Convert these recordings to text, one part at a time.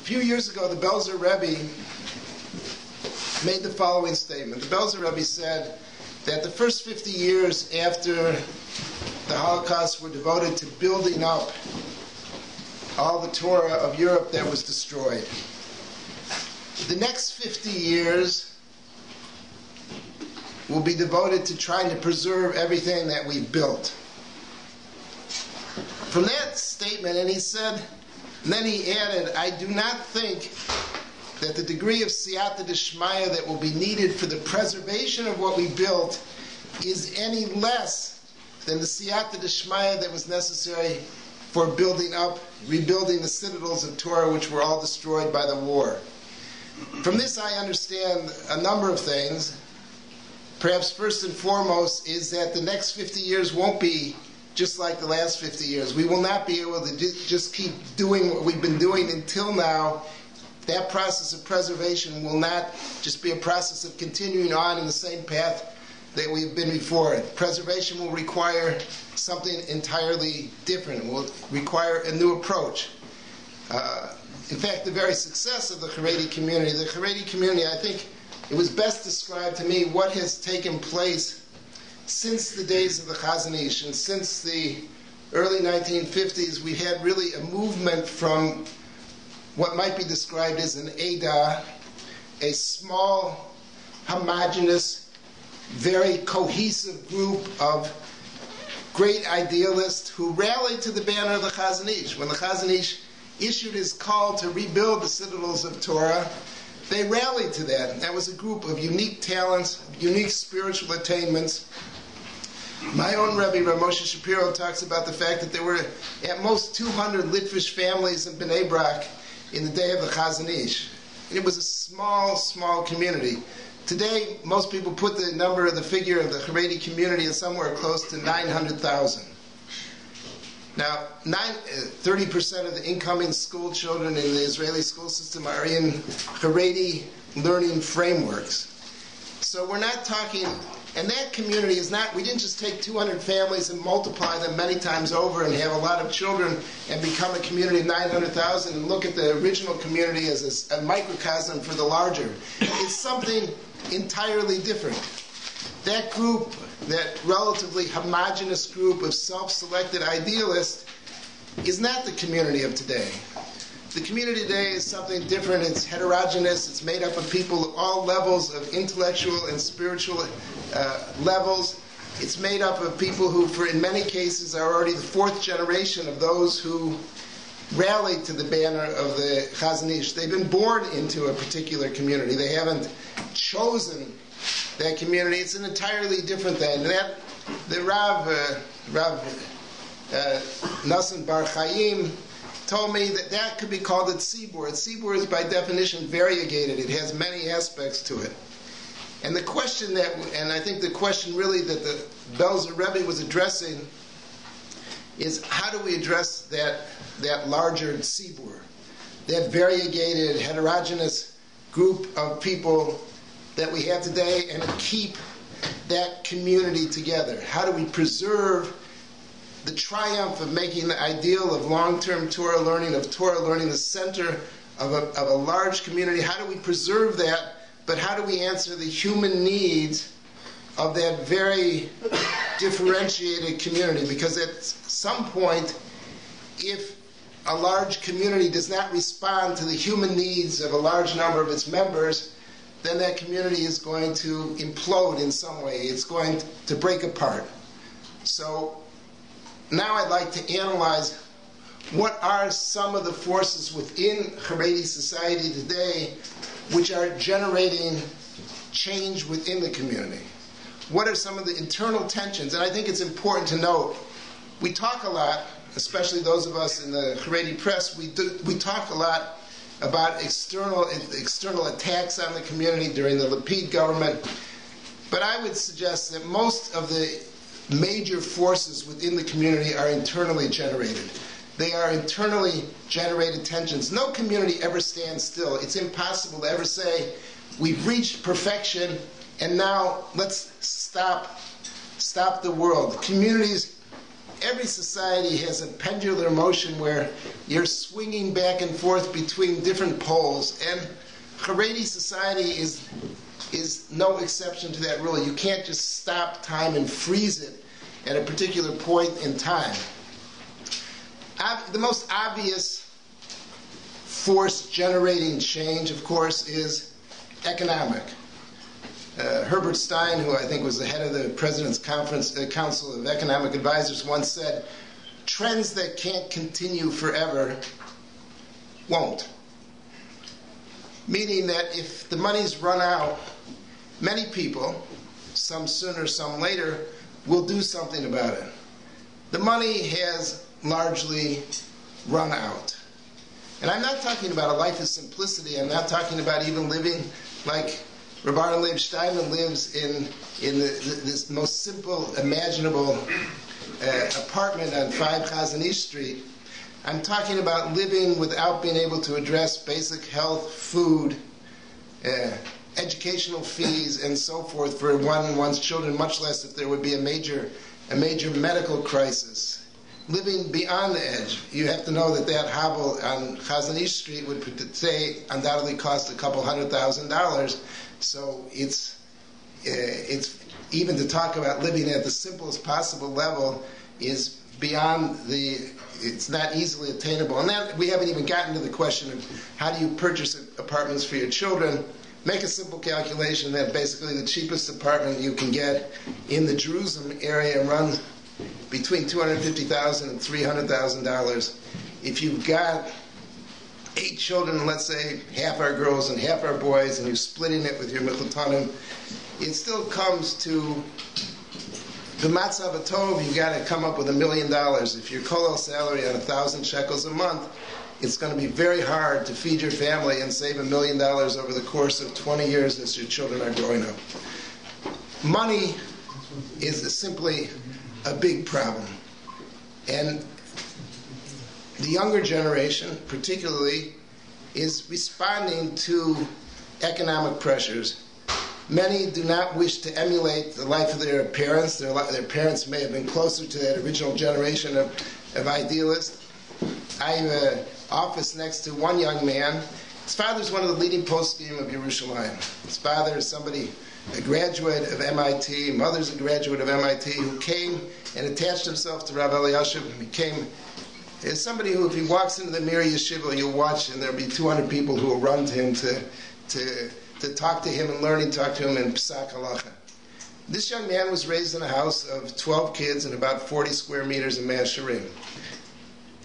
few years ago, the Belzer Rebbe made the following statement. The Belzer Rebbe said that the first 50 years after the Holocaust were devoted to building up all the Torah of Europe that was destroyed. The next 50 years will be devoted to trying to preserve everything that we've built. From that statement, and he said, and then he added, I do not think that the degree of siyata d'shmaya that will be needed for the preservation of what we built is any less than the siyata d'shmaya that was necessary for building up, rebuilding the citadels of Torah which were all destroyed by the war. From this I understand a number of things. Perhaps first and foremost is that the next 50 years won't be just like the last 50 years. We will not be able to just keep doing what we've been doing until now. That process of preservation will not just be a process of continuing on in the same path that we've been before. Preservation will require something entirely different. It will require a new approach. In fact, the very success of the Chareidi community, I think it was best described to me what has taken place since the days of the Chazon Ish, and since the early 1950s, we had really a movement from what might be described as an Eidah, a small, homogeneous, very cohesive group of great idealists who rallied to the banner of the Chazon Ish. When the Chazon Ish issued his call to rebuild the citadels of Torah, they rallied to that. And that was a group of unique talents, unique spiritual attainments. My own Rebbe, Rav Moshe Shapiro, talks about the fact that there were at most 200 Litvish families in Bnei Brak in the day of the Chazon Ish. And it was a small, small community. Today, most people put the figure of the Chareidi community as somewhere close to 900,000. Now, 30% of the incoming school children in the Israeli school system are in Chareidi learning frameworks. So we're not talking, and that community is not, we didn't just take 200 families and multiply them many times over and have a lot of children and become a community of 900,000 and look at the original community as a microcosm for the larger. It's something entirely different. That group, that relatively homogeneous group of self-selected idealists, is not the community of today. The community today is something different. It's heterogeneous. It's made up of people at all levels of intellectual and spiritual levels. It's made up of people who, in many cases, are already the fourth generation of those who rallied to the banner of the Chazon Ish. They've been born into a particular community. They haven't chosen that community. It's an entirely different thing. The Rav Nassim Bar Chaim told me that could be called a tzibur. A tzibur is by definition variegated. It has many aspects to it. And the question and I think the question really that the Belzer Rebbe was addressing is how do we address that larger tzibur, that variegated, heterogeneous group of people that we have today, and keep that community together? How do we preserve the triumph of making the ideal of long-term Torah learning the center of a large community? How do we preserve that, but how do we answer the human needs of that very differentiated community? Because at some point, if a large community does not respond to the human needs of a large number of its members, then that community is going to implode in some way. It's going to break apart. So now I'd like to analyze what are some of the forces within Chareidi society today which are generating change within the community. What are some of the internal tensions? And I think it's important to note, we talk a lot, especially those of us in the Chareidi press, we talk a lot about external attacks on the community during the Lapid government. But I would suggest that most of the major forces within the community are internally generated. They are internally generated tensions. No community ever stands still. It's impossible to ever say, we've reached perfection and now let's stop the world. Communities every society has a pendular motion where you're swinging back and forth between different poles, and Chareidi society is no exception to that rule. You can't just stop time and freeze it at a particular point in time. The most obvious force generating change, of course, is economic. Herbert Stein, who I think was the head of the President's Council of Economic Advisors, once said, trends that can't continue forever won't. Meaning that if the money's run out, many people, some sooner, some later, will do something about it. The money has largely run out. And I'm not talking about a life of simplicity. I'm not talking about even living like Rabbi Leib Steinman lives in this most simple imaginable apartment on 5 Chazon Ish Street. I'm talking about living without being able to address basic health, food, educational fees, and so forth for one's children, much less if there would be a major medical crisis. Living beyond the edge. You have to know that hovel on Chazon Ish Street would today undoubtedly cost a couple $100,000. So it's even to talk about living at the simplest possible level is beyond it's not easily attainable. And then we haven't even gotten to the question of how do you purchase apartments for your children. Make a simple calculation that basically the cheapest apartment you can get in the Jerusalem area runs between $250,000 and $300,000. If you've got 8 children, let's say half are girls and half are boys, and you're splitting it with your michutanim, it still comes to the matzav tov. You've got to come up with $1 million. If your kollel salary on 1,000 shekels a month, it's going to be very hard to feed your family and save $1 million over the course of 20 years as your children are growing up. Money is simply a big problem. And the younger generation, particularly, is responding to economic pressures. Many do not wish to emulate the life of their parents. Their parents may have been closer to that original generation of idealists. I have an office next to one young man. His father's one of the leading poskim of Yerushalayim. His father is a graduate of MIT, mother's a graduate of MIT, who came and attached himself to Rabbi Eliashiv and became somebody who, if he walks into the Mir Yeshiva, you'll watch, and there'll be 200 people who will run to him to talk to him and talk to him in Psak Halacha. This young man was raised in a house of 12 kids and about 40 square meters in Masharim.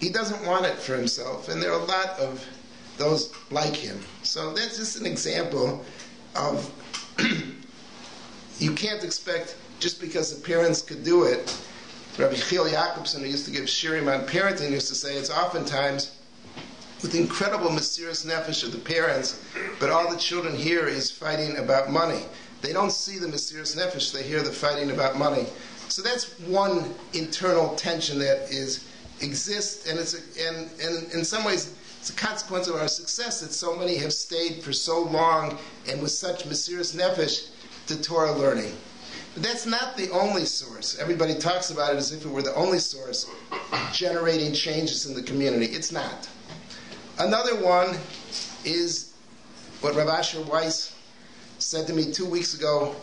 He doesn't want it for himself, and there are a lot of those like him. So that's just an example of you can't expect, just because the parents could do it. Rabbi Chil Jacobson, who used to give shirim on parenting, used to say it's oftentimes with incredible mysterious nefesh of the parents, but all the children hear is fighting about money. They don't see the mysterious nefesh, they hear the fighting about money. So that's one internal tension that exists, and and in some ways it's a consequence of our success that so many have stayed for so long and with such mysterious nefesh to Torah learning. But that's not the only source. Everybody talks about it as if it were the only source generating changes in the community. It's not. Another one is what Rav Asher Weiss said to me 2 weeks ago.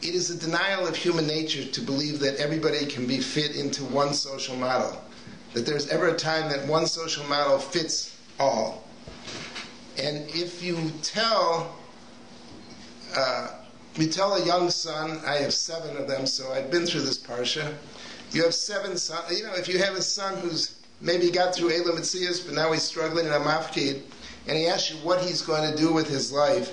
It is a denial of human nature to believe that everybody can be fit into one social model, that there's ever a time that one social model fits all. And if you tell a young son, I have 7 of them, so I've been through this parsha. You have 7 sons. If you have a son who's maybe got through Elam Mitzias, but now he's struggling in a mafkid, and he asks you what he's going to do with his life,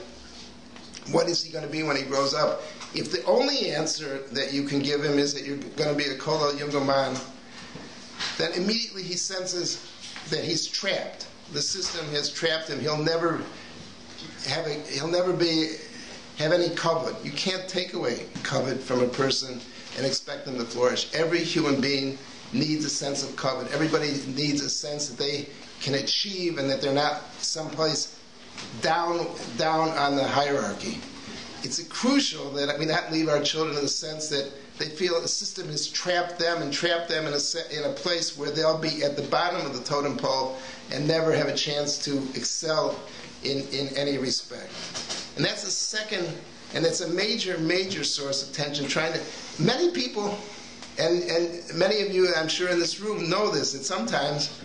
what is he going to be when he grows up? If the only answer that you can give him is that you're going to be a kol yungoman, then immediately he senses that he's trapped. The system has trapped him. He'll never have any kavod. You can't take away kavod from a person and expect them to flourish. Every human being needs a sense of kavod. Everybody needs a sense that they can achieve and that they're not someplace down on the hierarchy. It's crucial that we not leave our children in the sense that they feel the system has trapped them and trapped them in a place where they'll be at the bottom of the totem pole and never have a chance to excel in any respect. And that's a second, and it's a major, major source of tension. Many people, and many of you, I'm sure in this room, know this, that sometimes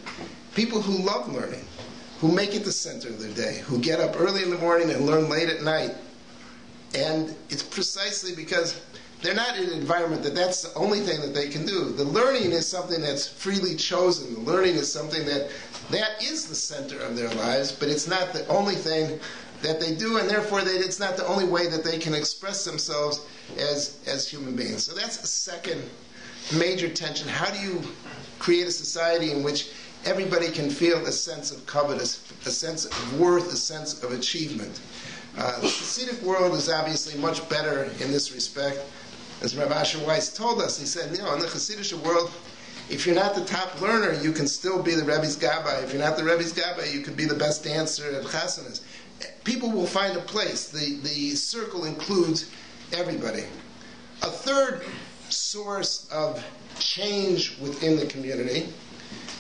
people who love learning, who make it the center of their day, who get up early in the morning and learn late at night, and it's precisely because they're not in an environment that's the only thing that they can do. The learning is something that's freely chosen. The learning is something that is the center of their lives, but it's not the only thing that they do, and therefore it's not the only way that they can express themselves as human beings. So that's a second major tension. How do you create a society in which everybody can feel a sense of covetous, a sense of worth, a sense of achievement? The Hasidic world is obviously much better in this respect. As Rav Asher Weiss told us, he said, in the Hasidic world, if you're not the top learner, you can still be the Rebbe's Gabbai. If you're not the Rebbe's Gabbai, you could be the best dancer at Chasanas. People will find a place. The circle includes everybody. A third source of change within the community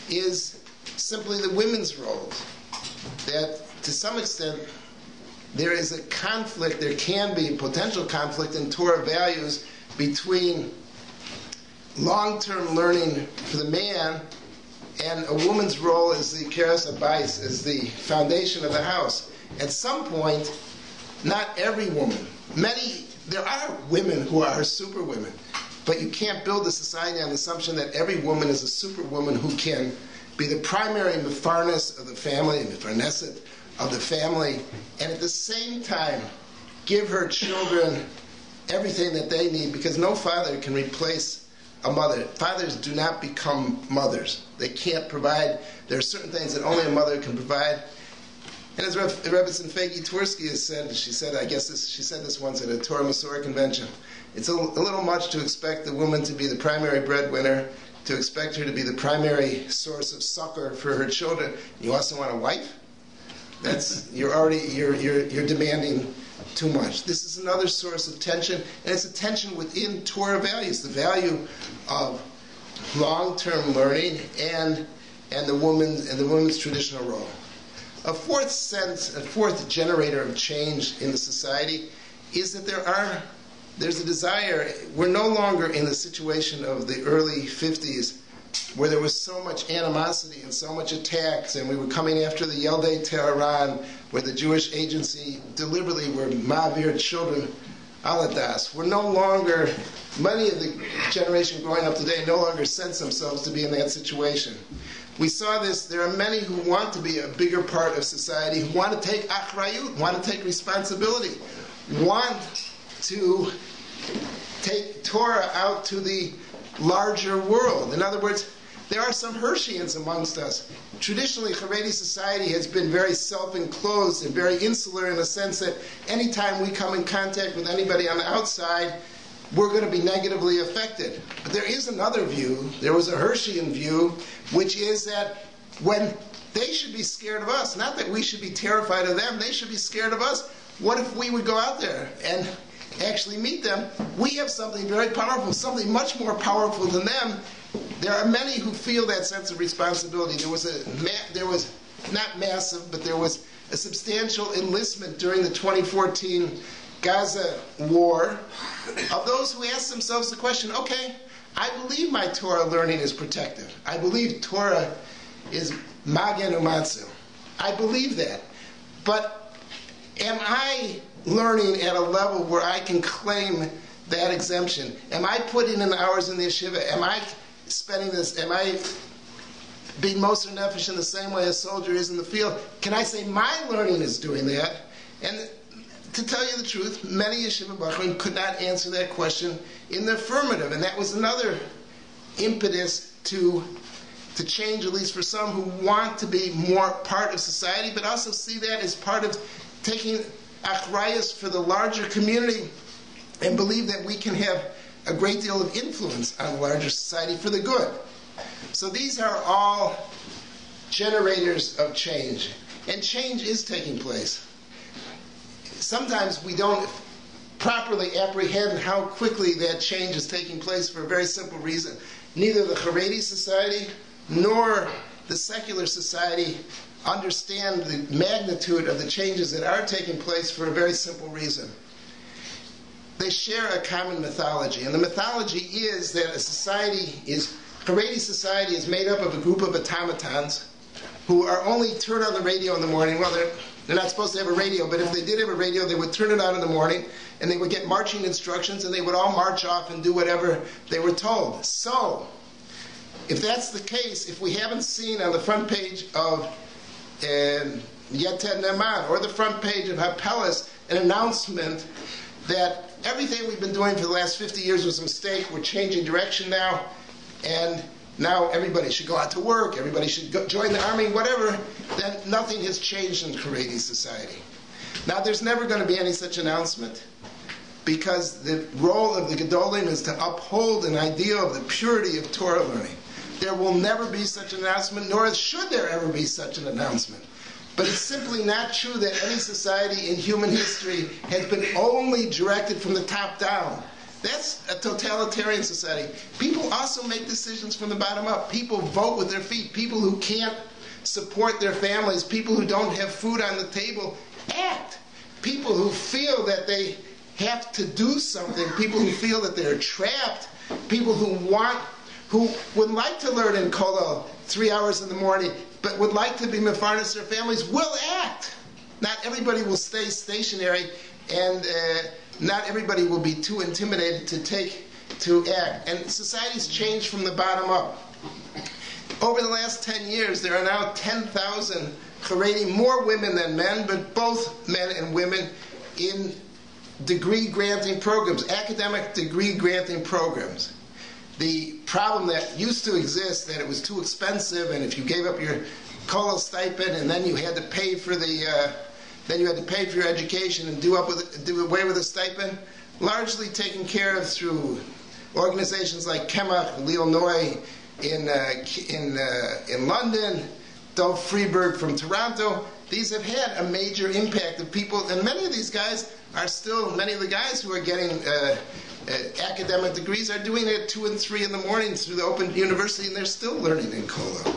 is simply the women's roles. That, to some extent, there is a conflict, there can be a potential conflict in Torah values between long-term learning for the man and a woman's role as the keres habayis, as the foundation of the house. At some point, not every woman, there are women who are superwomen, but you can't build a society on the assumption that every woman is a superwoman who can be the primary mefarnes of the family, mefarneset of the family, and at the same time give her children everything that they need, because no father can replace a mother. Fathers do not become mothers. They can't provide. There are certain things that only a mother can provide. And as Rebbetzin Fegi Twersky has said, she said this once at a Torah Masorah convention, it's a little much to expect the woman to be the primary breadwinner, to expect her to be the primary source of succor for her children. You also want a wife? You're demanding too much. This is another source of tension, and it's a tension within Torah values, the value of long-term learning and the woman's traditional role. A fourth generator of change in the society is that there's a desire. We're no longer in the situation of the early 50s where there was so much animosity and so much attacks, and we were coming after the Yeldei Tehran, where the Jewish agency deliberately were ma'avir children aladas. We're no longer, many of the generation growing up today no longer sense themselves to be in that situation. We saw this, there are many who want to be a bigger part of society, who want to take achrayut, want to take responsibility, want to take Torah out to the larger world. In other words, there are some Hirschians amongst us. Traditionally, Chareidi society has been very self-enclosed and very insular in the sense that anytime we come in contact with anybody on the outside, we're going to be negatively affected. But there is another view, there was a Hirschian view, which is that when they should be scared of us, not that we should be terrified of them, they should be scared of us. What if we would go out there and actually meet them? We have something very powerful, something much more powerful than them. There are many who feel that sense of responsibility. There was not massive, but there was a substantial enlistment during the 2014 Gaza war of those who asked themselves the question, okay, I believe my Torah learning is protective. I believe Torah is magen umatzu. I believe that. Am I learning at a level where I can claim that exemption? Am I putting in hours in the yeshiva? Am I spending this? Am I being Moser Nefesh in the same way a soldier is in the field? Can I say my learning is doing that? And to tell you the truth, many yeshiva bochurim could not answer that question in the affirmative, and that was another impetus to change, at least for some who want to be more part of society, but also see that as part of taking achrayus for the larger community and believe that we can have a great deal of influence on the larger society for the good. So these are all generators of change, and change is taking place. Sometimes we don't properly apprehend how quickly that change is taking place for a very simple reason. Neither the Chareidi society nor the secular society understand the magnitude of the changes that are taking place for a very simple reason. They share a common mythology, and the mythology is that Chareidi society is made up of a group of automatons who are only turned on the radio in the morning. Well, they're not supposed to have a radio, but if they did have a radio, they would turn it on in the morning, and they would get marching instructions, and they would all march off and do whatever they were told. So, if that's the case, if we haven't seen on the front page of Yeted Neman or the front page of Hapelis an announcement that everything we've been doing for the last 50 years was a mistake, we're changing direction now, and now everybody should go out to work, everybody should join the army, whatever, then nothing has changed in Chareidi society. Now, there's never going to be any such announcement, because the role of the Gedolim is to uphold an ideal of the purity of Torah learning. There will never be such an announcement, nor should there ever be such an announcement. But it's simply not true that any society in human history has been only directed from the top down. That's a totalitarian society. People also make decisions from the bottom up. People vote with their feet. People who can't support their families, people who don't have food on the table, act. People who feel that they have to do something, people who feel that they're trapped, people who would like to learn in Kollel 3 hours in the morning, but would like to be mefarnes their families, will act. Not everybody will stay stationary, and not everybody will be too intimidated to act. And society's changed from the bottom up. Over the last 10 years, there are now 10,000 Chareidi, more women than men, but both men and women in degree-granting programs, academic degree-granting programs. The problem that used to exist, that it was too expensive, and if you gave up your kollel stipend, and then you had to pay for your education and do away with the stipend, largely taken care of through organizations like Kemach, Leo Noy in London, Dov Freeberg from Toronto. These have had a major impact of people, and many of these guys are still, many of the guys who are getting academic degrees are doing it at 2 and 3 in the morning through the Open University, and they're still learning in kollel.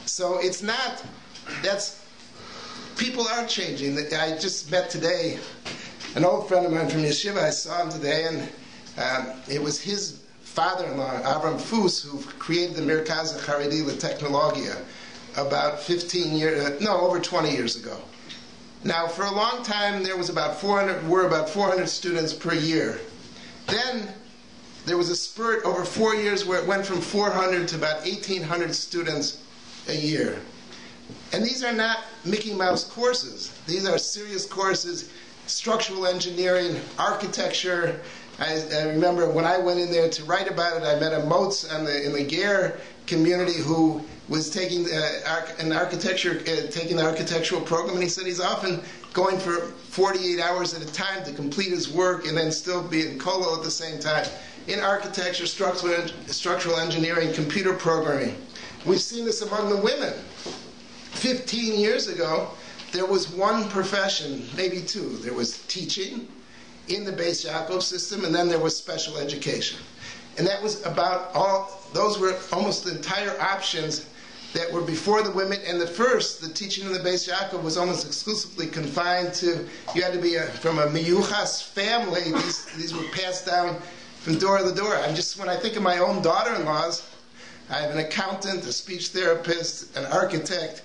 So it's not, people are changing. I just met today an old friend of mine from Yeshiva. I saw him today, and it was his father-in-law, Avram Fus, who created the Merkaz Chareidi LeTechnologia about over 20 years ago. Now, for a long time, there was about 400 students per year. Then there was a spurt over 4 years where it went from 400 to about 1,800 students a year. And these are not Mickey Mouse courses. These are serious courses, structural engineering, architecture. I remember when I went in there to write about it, I met a Motz in the Ger community who was taking the architectural program, and he said he's often going for 48 hours at a time to complete his work and then still be in kollel at the same time. In architecture, structural engineering, computer programming. We've seen this among the women. 15 years ago, there was one profession, maybe two. There was teaching in the Beis Yaakov system, and then there was special education. And that was about those were almost the entire options that were before the women. And the teaching in the Beis Yaakov was almost exclusively confined to, you had to be from a miyuchas family. These were passed down from door to door. When I think of my own daughter-in-laws, I have an accountant, a speech therapist, an architect,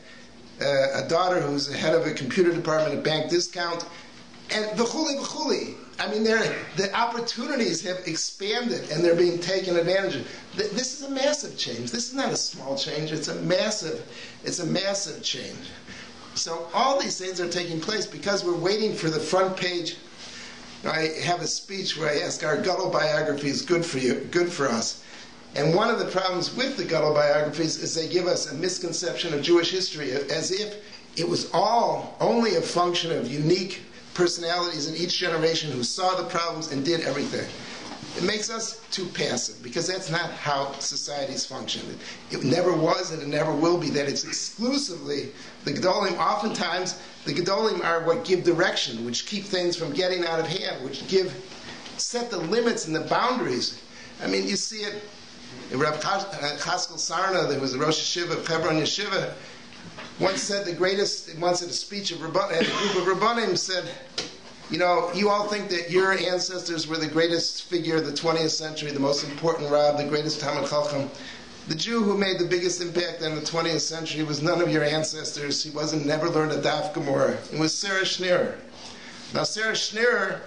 a daughter who's the head of a computer department at Bank Discount, and v'chuli. I mean, the opportunities have expanded and they're being taken advantage of. This is a massive change. This is not a small change. It's a massive change. So all these things are taking place because we're waiting for the front page. I have a speech where I ask, our Gadol biographies good for us? And one of the problems with the Gadol biographies is they give us a misconception of Jewish history, as if it was only a function of unique personalities in each generation who saw the problems and did everything. It makes us too passive, because that's not how societies function. It never was and it never will be that it's exclusively the Gedolim. Oftentimes, the Gedolim are what give direction, which keep things from getting out of hand, which set the limits and the boundaries. I mean, you see it in Rav Chaskel Sarna, there was a Rosh Yeshiva of Hebron Yeshiva, once at a speech of Rabbanim, and a group of Rabbanim said, you know, you all think that your ancestors were the greatest figure of the 20th century, the most important Rab, the greatest Talmid Chacham. The Jew who made the biggest impact in the 20th century was none of your ancestors. He never learned a Daf Gemara. It was Sarah Schneerer. Now, Sarah Schneerer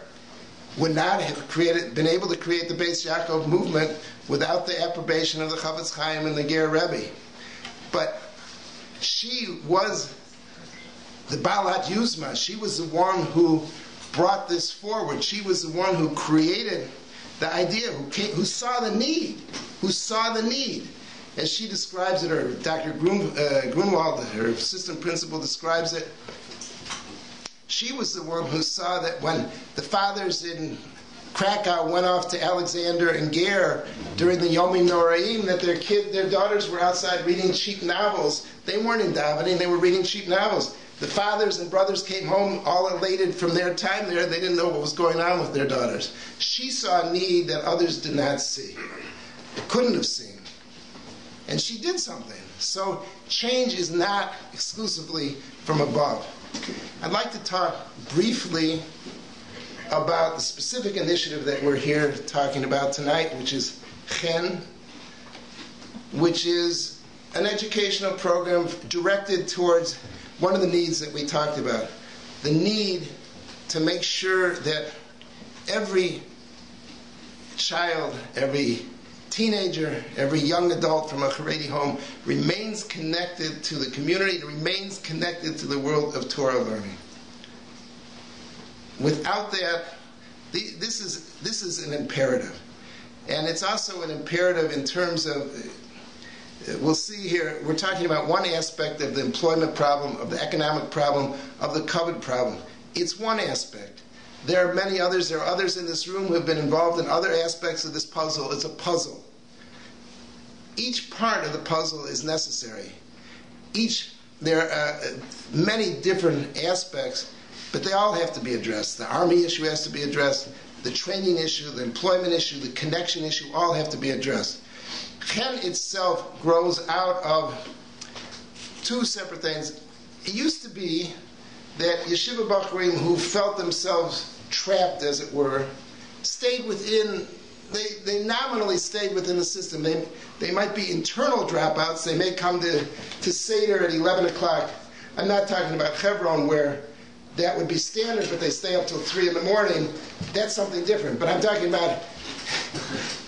would not have been able to create the Beis Yaakov movement without the approbation of the Chavetz Chaim and the Ger Rebbe. But she was the Balat Yuzma. She was the one who brought this forward. She was the one who created the idea, who saw the need. As she describes it, or Dr. Grunwald, her assistant principal, describes it, she was the one who saw that when the fathers in Krakow went off to Alexander and Ger during the Yomim Noraim, that their daughters were outside reading cheap novels. They weren't in davening, they were reading cheap novels. The fathers and brothers came home all elated from their time there. They didn't know what was going on with their daughters. She saw a need that others did not see, couldn't have seen. And she did something. So change is not exclusively from above. I'd like to talk briefly about the specific initiative that we're here talking about tonight, which is CHEIN, which is an educational program directed towards one of the needs that we talked about, the need to make sure that every child, every teenager, every young adult from a Chareidi home remains connected to the community, remains connected to the world of Torah learning. Without that, this is an imperative. And it's also an imperative in terms of, we'll see here, we're talking about one aspect of the employment problem, of the economic problem, of the COVID problem. It's one aspect. There are many others. There are others in this room who have been involved in other aspects of this puzzle. It's a puzzle. Each part of the puzzle is necessary. There are many different aspects, but they all have to be addressed. The army issue has to be addressed. The training issue, the employment issue, the connection issue, all have to be addressed. CHEIN itself grows out of two separate things. It used to be that yeshiva bochurim who felt themselves trapped, as it were, stayed within, they nominally stayed within the system. They might be internal dropouts. They may come to Seder at 11 o'clock. I'm not talking about Hebron where that would be standard, but they stay up till 3 in the morning. That's something different. But I'm talking about,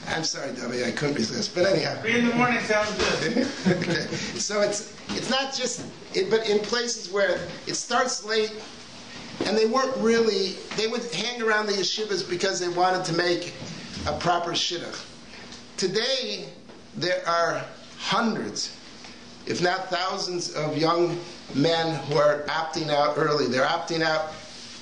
I'm sorry, Debbie, I couldn't resist. But anyhow. 3 in the morning sounds good. Okay. So it's not just, but in places where it starts late, and they weren't really, they would hang around the yeshivas because they wanted to make a proper shidduch. Today, there are hundreds, if not thousands, of young men who are opting out early. They're opting out.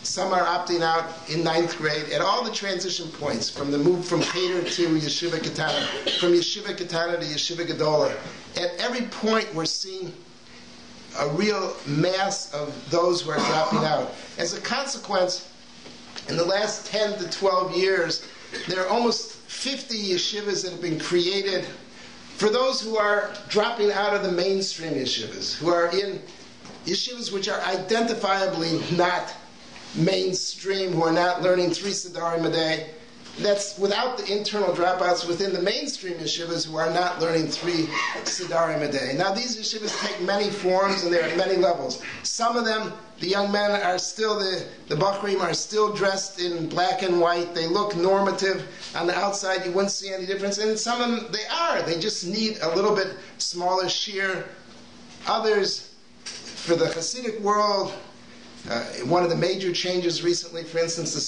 Some are opting out in 9th grade at all the transition points, from the move from Cheder to Yeshiva Katana, from Yeshiva Katana to Yeshiva Gedola. At every point, we're seeing a real mass of those who are dropping out. As a consequence, in the last 10 to 12 years, there are almost 50 yeshivas that have been created for those who are dropping out of the mainstream yeshivas, who are in yeshivas which are identifiably not mainstream, who are not learning 3 Siddharim a day. That's without the internal dropouts within the mainstream yeshivas who are not learning 3 Siddharim a day. Now these yeshivas take many forms and they're at many levels. Some of them, the young men are still, the bochurim are still dressed in black and white. They look normative. On the outside you wouldn't see any difference. And some of them, they just need a little bit smaller shear. Others, for the Hasidic world, one of the major changes recently, for instance, the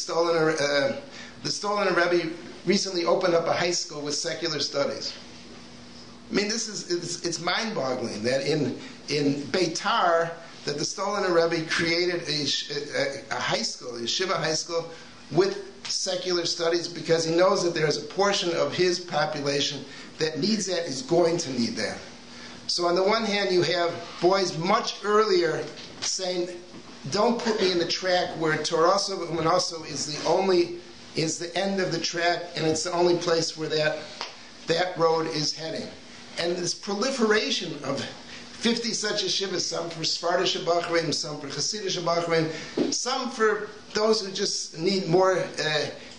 Stoliner Rebbe recently opened up a high school with secular studies. I mean, it's mind-boggling that in Beitar, that the Stoliner Rebbe created a high school, a yeshiva high school, with secular studies because he knows that there's a portion of his population that needs that, is going to need that. So on the one hand, you have boys much earlier saying, don't put me in the track where Torah and also is the end of the track, and it's the only place where that road is heading. And this proliferation of 50 such yeshivas, some for Sephardic bochurim, some for Hasidic bochurim, some for those who just need more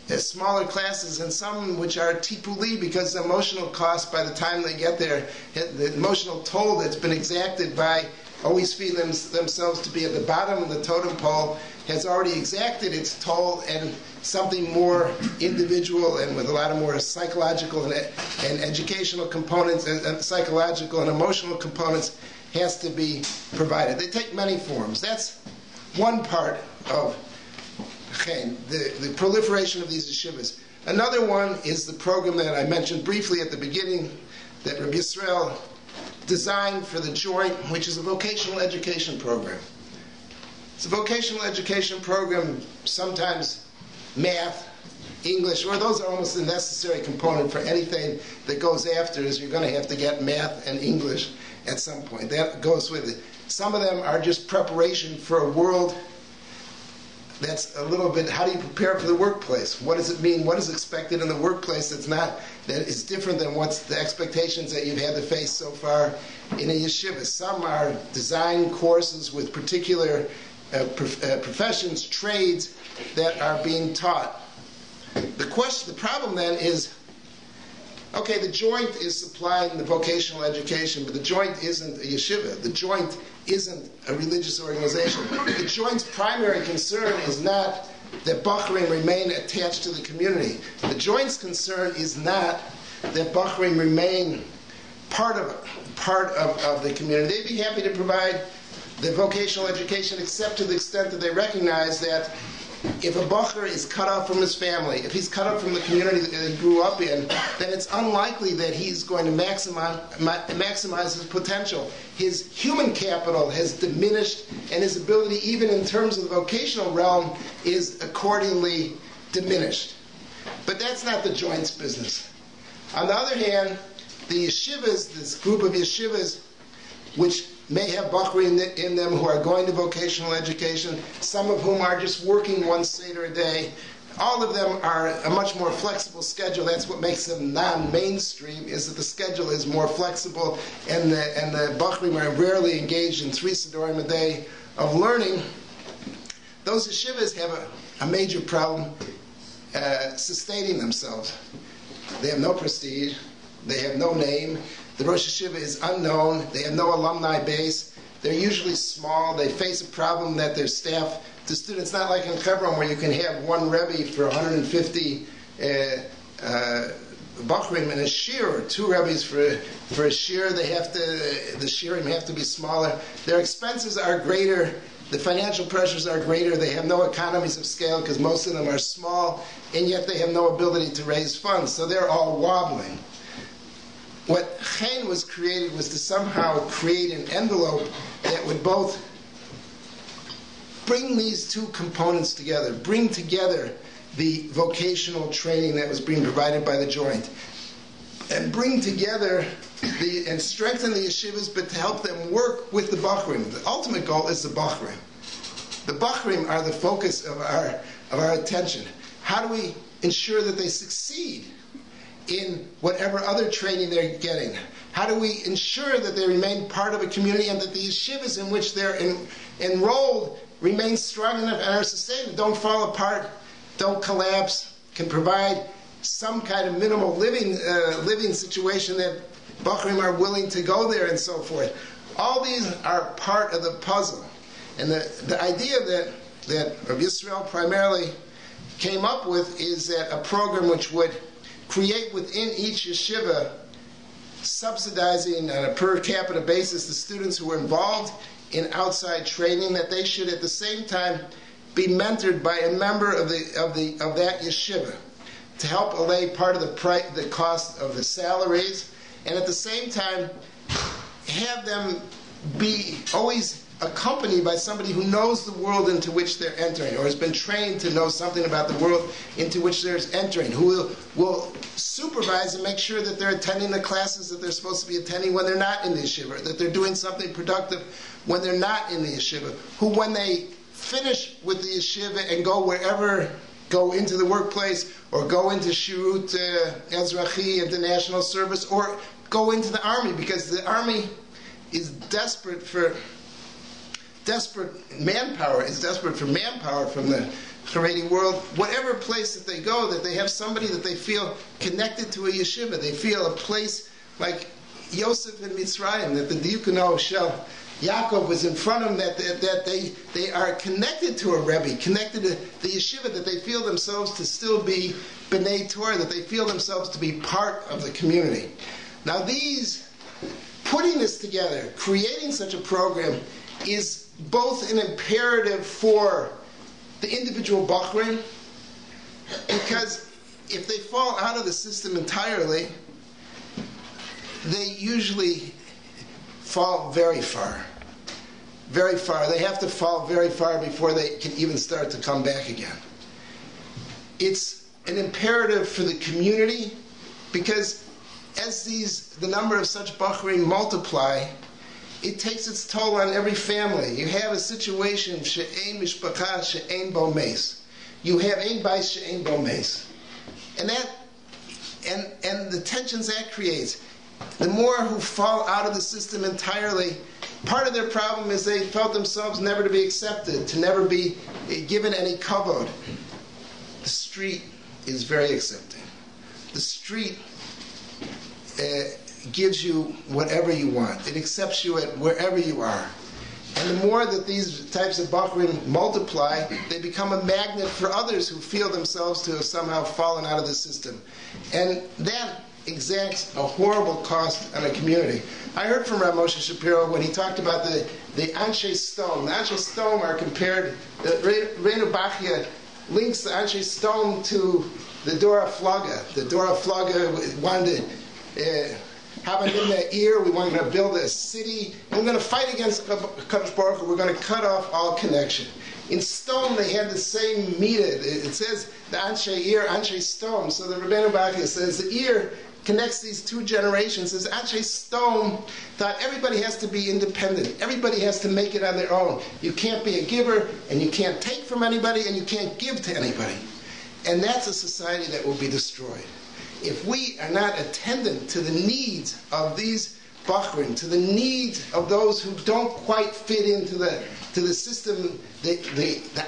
smaller classes, and some which are tipuli because the emotional cost by the time they get there, the emotional toll that's been exacted by always feeling themselves to be at the bottom of the totem pole has already exacted its toll, and something more individual and with a lot of more psychological and educational components and psychological and emotional components has to be provided. They take many forms. That's one part of CHEIN, the proliferation of these yeshivas. Another one is the program that I mentioned briefly at the beginning that Rabbi Yisrael designed for the joint, which is a vocational education program. It's a vocational education program, sometimes math, English, or those are almost the necessary component for anything that goes after, is you're going to have to get math and English at some point. That goes with it. Some of them are just preparation for a world that's a little bit, how do you prepare for the workplace? What does it mean? What is expected in the workplace that is different than what's the expectations that you've had to face so far in a yeshiva? Some are design courses with particular professions, trades that are being taught. The problem then is, okay, the joint is supplying the vocational education, but the joint isn't a yeshiva. The joint isn't a religious organization. The joint's primary concern is not that bochurim remain attached to the community. The joint's concern is not that bochurim remain part of the community. They'd be happy to provide the vocational education except to the extent that they recognize that if a bocher is cut off from his family, if he's cut off from the community that he grew up in, then it's unlikely that he's going to maximize his potential. His human capital has diminished, and his ability, even in terms of the vocational realm, is accordingly diminished. But that's not the joint's business. On the other hand, the yeshivas, this group of yeshivas, which may have bochurim in them who are going to vocational education, some of whom are just working one seder a day. All of them are a much more flexible schedule. That's what makes them non-mainstream, is that the schedule is more flexible, and the bochurim are rarely engaged in 3 sedorim a day of learning. Those yeshivas have a major problem sustaining themselves. They have no prestige. They have no name. The Rosh Yeshiva is unknown. They have no alumni base. They're usually small. They face a problem that their staff to students, not like in Hebron where you can have one Rebbe for 150 bochurim in a shir, or 2 Rebbes for a shir. The shirim have to be smaller. Their expenses are greater. The financial pressures are greater. They have no economies of scale because most of them are small, and yet they have no ability to raise funds. So they're all wobbling. What CHEIN was created was to somehow create an envelope that would both bring these two components together, bring together the vocational training that was being provided by the joint, and bring together and strengthen the yeshivas, but to help them work with the bochurim. The ultimate goal is the bochurim. The bochurim are the focus of our attention. How do we ensure that they succeed in whatever other training they're getting? How do we ensure that they remain part of a community and that the yeshivas in which they're enrolled remain strong enough and are sustained, don't fall apart, don't collapse, can provide some kind of minimal living situation that bochurim are willing to go there and so forth. All these are part of the puzzle. And the idea that Rabbi Yisrael primarily came up with is that a program which would create within each yeshiva, subsidizing on a per capita basis the students who were involved in outside training, that they should at the same time be mentored by a member of that yeshiva to help allay part of the cost of the salaries, and at the same time have them be always accompanied by somebody who knows the world into which they're entering, or has been trained to know something about the world into which they're entering, who will supervise and make sure that they're attending the classes that they're supposed to be attending when they're not in the yeshiva, that they're doing something productive when they're not in the yeshiva, who when they finish with the yeshiva and go into the workplace, or go into Shirut Ezrachi, into national service, or go into the army, because the army is desperate manpower from the Chareidi world. Whatever place that they go, that they have somebody that they feel connected to a yeshiva. They feel a place like Yosef in Mitzrayim, that the Diukono Shel Yaakov was in front of them, that they are connected to a Rebbe, connected to the yeshiva, that they feel themselves to still be B'nai Torah, that they feel themselves to be part of the community. Now putting this together, creating such a program, is both an imperative for the individual bochurim, because if they fall out of the system entirely, they usually fall very far. Very far. They have to fall very far before they can even start to come back again. It's an imperative for the community, because as the number of such bochurim multiply, it takes its toll on every family. You have a situation, she'ein mishpacha she'ein bo meis. You have ein bais she'ein bo meis. And the tensions that creates, the more who fall out of the system entirely, part of their problem is they felt themselves never to be accepted, to never be given any kavod. The street is very accepting. The street gives you whatever you want. It accepts you at wherever you are. And the more that these types of bochurim multiply, they become a magnet for others who feel themselves to have somehow fallen out of the system. And that exacts a horrible cost on a community. I heard from Rav Moshe Shapiro when he talked about the Anshe Stom. The Anshe Stom are compared, Reinu Bachia links the Anshe Stom to the Dora Flaga. The Dora Flaga wanted to have in their ear, we want to build a city, and we're going to fight against Kadosh Baruch Hu, we're going to cut off all connection. In Stom, they had the same midah. It says the Anshe ear, Anshe Stom. So the Rebbeinu Bachia says the ear connects these two generations. Says Anshe Stom thought everybody has to be independent. Everybody has to make it on their own. You can't be a giver, and you can't take from anybody, and you can't give to anybody. And that's a society that will be destroyed. If we are not attendant to the needs of these bochurim, to the needs of those who don't quite fit into the system, the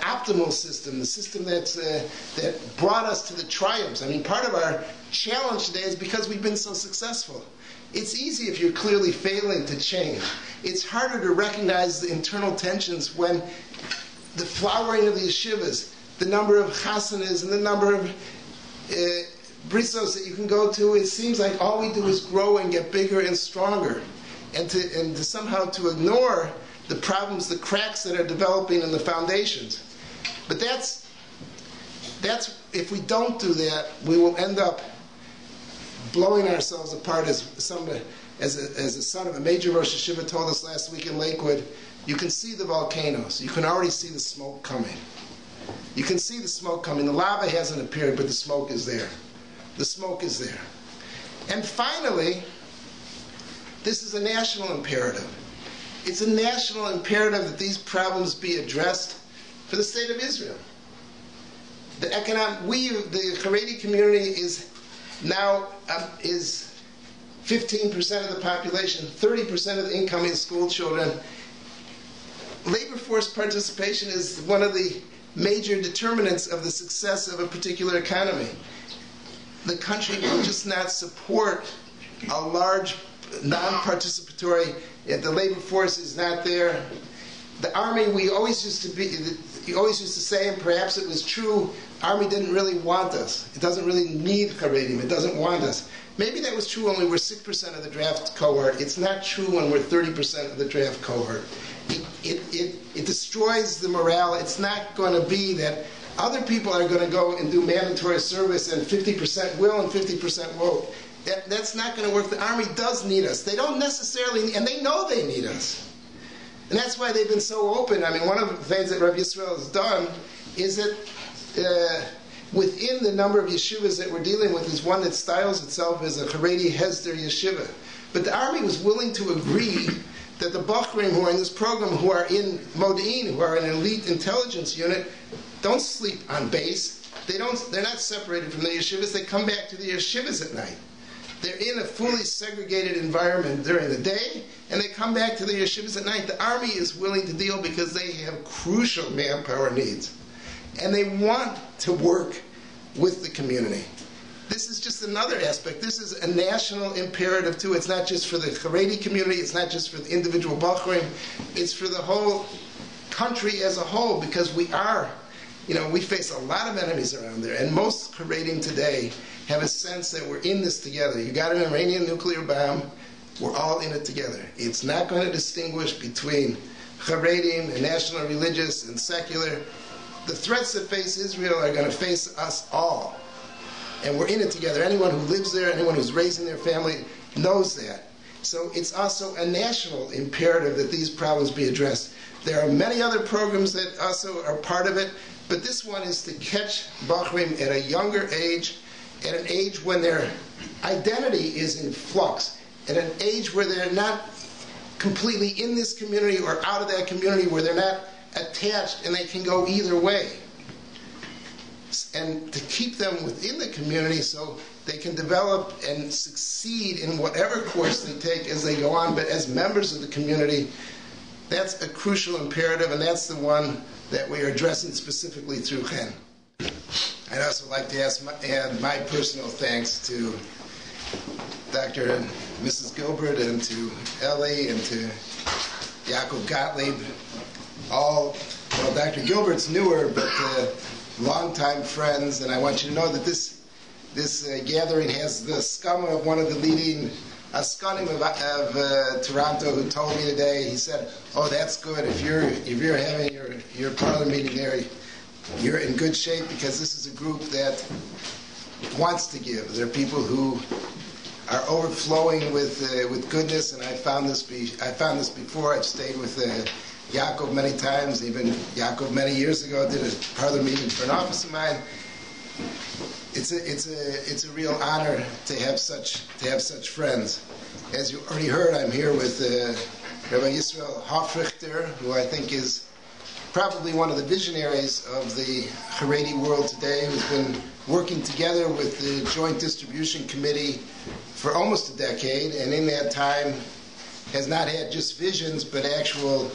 optimal system, the system that brought us to the triumphs. I mean, part of our challenge today is because we've been so successful. It's easy if you're clearly failing to change. It's harder to recognize the internal tensions when the flowering of the yeshivas, the number of chasanas and the number of brisos that you can go to, it seems like all we do is grow and get bigger and stronger, and to somehow to ignore the problems, the cracks that are developing in the foundations. But that's if we don't do that, we will end up blowing ourselves apart. As the son of a major Rosh Hashiva told us last week in Lakewood, you can see the volcanoes. You can already see the smoke coming. You can see the smoke coming. The lava hasn't appeared, but the smoke is there. The smoke is there. And finally, this is a national imperative. It's a national imperative that these problems be addressed for the state of Israel. The Chareidi community is now is 15% of the population, 30% of the incoming school children. Labor force participation is one of the major determinants of the success of a particular economy. The country will just not support a large non-participatory, the labor force is not there. The army, you always used to say, and perhaps it was true, army didn't really want us. It doesn't really need Charedim. It doesn't want us. Maybe that was true when we were 6% of the draft cohort. It's not true when we're 30% of the draft cohort. It destroys the morale. It's not going to be that other people are going to go and do mandatory service and 50% will and 50% won't. That's not going to work. The army does need us. They don't necessarily, and they know they need us. And that's why they've been so open. I mean, one of the things that Rabbi Yisrael has done is that within the number of yeshivas that we're dealing with is one that styles itself as a Chareidi Hesder yeshiva. But the army was willing to agree that the bochurim who are in this program, who are in Modi'in, who are in an elite intelligence unit, don't sleep on base. They're not separated from the yeshivas. They come back to the yeshivas at night. They're in a fully segregated environment during the day, and they come back to the yeshivas at night. The army is willing to deal because they have crucial manpower needs. And they want to work with the community. This is just another aspect. This is a national imperative too. It's not just for the Chareidi community, it's not just for the individual bochurim, it's for the whole country as a whole, because we face a lot of enemies around there, and most Chareidim today have a sense that we're in this together. You got an Iranian nuclear bomb, we're all in it together. It's not going to distinguish between Chareidim and national religious and secular. The threats that face Israel are going to face us all. And we're in it together. Anyone who lives there, anyone who's raising their family knows that. So it's also a national imperative that these problems be addressed. There are many other programs that also are part of it, but this one is to catch bochurim at a younger age, at an age when their identity is in flux, at an age where they're not completely in this community or out of that community, where they're not attached and they can go either way. And to keep them within the community so they can develop and succeed in whatever course they take as they go on, but as members of the community, that's a crucial imperative, and that's the one that we are addressing specifically through CHEIN. I'd also like to add my personal thanks to Dr. and Mrs. Gilbert, and to Ellie, and to Yaakov Gottlieb. Dr. Gilbert's newer, but longtime friends, and I want you to know that this gathering has the scum of one of the leading askanim of Toronto, who told me today. He said, "Oh, that's good. If you're having your parlor meeting there, you're in good shape, because this is a group that wants to give. They're people who are overflowing with goodness." And I found this before. I've stayed with Yaakov many times. Even Yaakov many years ago did a parlor meeting for an office of mine. It's a real honor to have such friends. As you already heard, I'm here with Rabbi Yisrael Hofrichter, who I think is probably one of the visionaries of the Chareidi world today, who's been working together with the Joint Distribution Committee for almost a decade, and in that time has not had just visions but actual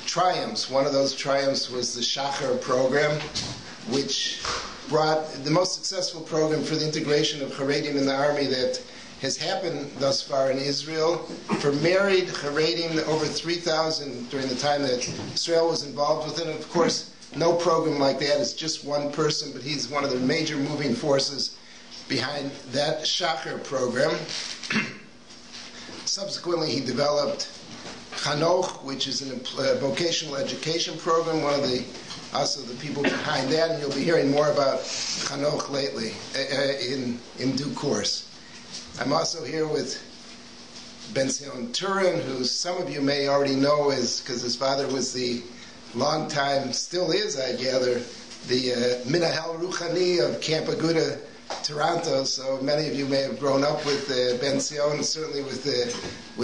triumphs. One of those triumphs was the Shachar program, which brought the most successful program for the integration of Chareidim in the army that has happened thus far in Israel. For married Chareidim, over 3,000 during the time that Israel was involved with it. Of course, no program like that is just one person, but he's one of the major moving forces behind that Shachar program. Subsequently, he developed Chanoch, which is a vocational education program, one of the people behind that, and you'll be hearing more about Chanoch lately, in due course. I'm also here with Ben Zion Turin, who some of you may already know because his father was the longtime, still is, I gather, the Minahel Ruchani of Camp Aguda, Toronto. So many of you may have grown up with Ben Zion, certainly with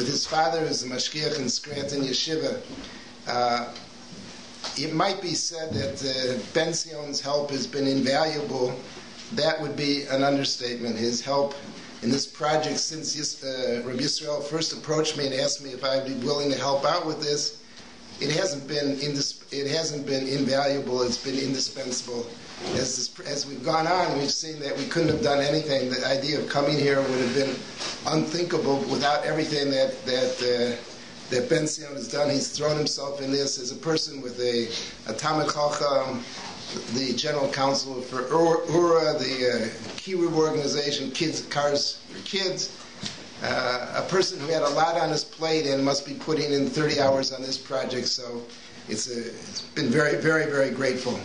his father, who's the Mashgiach in Scranton Yeshiva. It might be said that Ben Zion's help has been invaluable. That would be an understatement. His help in this project, since Rabbi Yisrael first approached me and asked me if I'd be willing to help out with this, it hasn't been invaluable. It's been indispensable. As we've gone on, we've seen that we couldn't have done anything. The idea of coming here would have been unthinkable without everything that Ben Zion has done. He's thrown himself in this as a person with a Talmid Chacham, the general counsel for URA, the Kiruv organization, Cars for Kids, a person who had a lot on his plate and must be putting in 30 hours on this project. So it's been very, very, very grateful.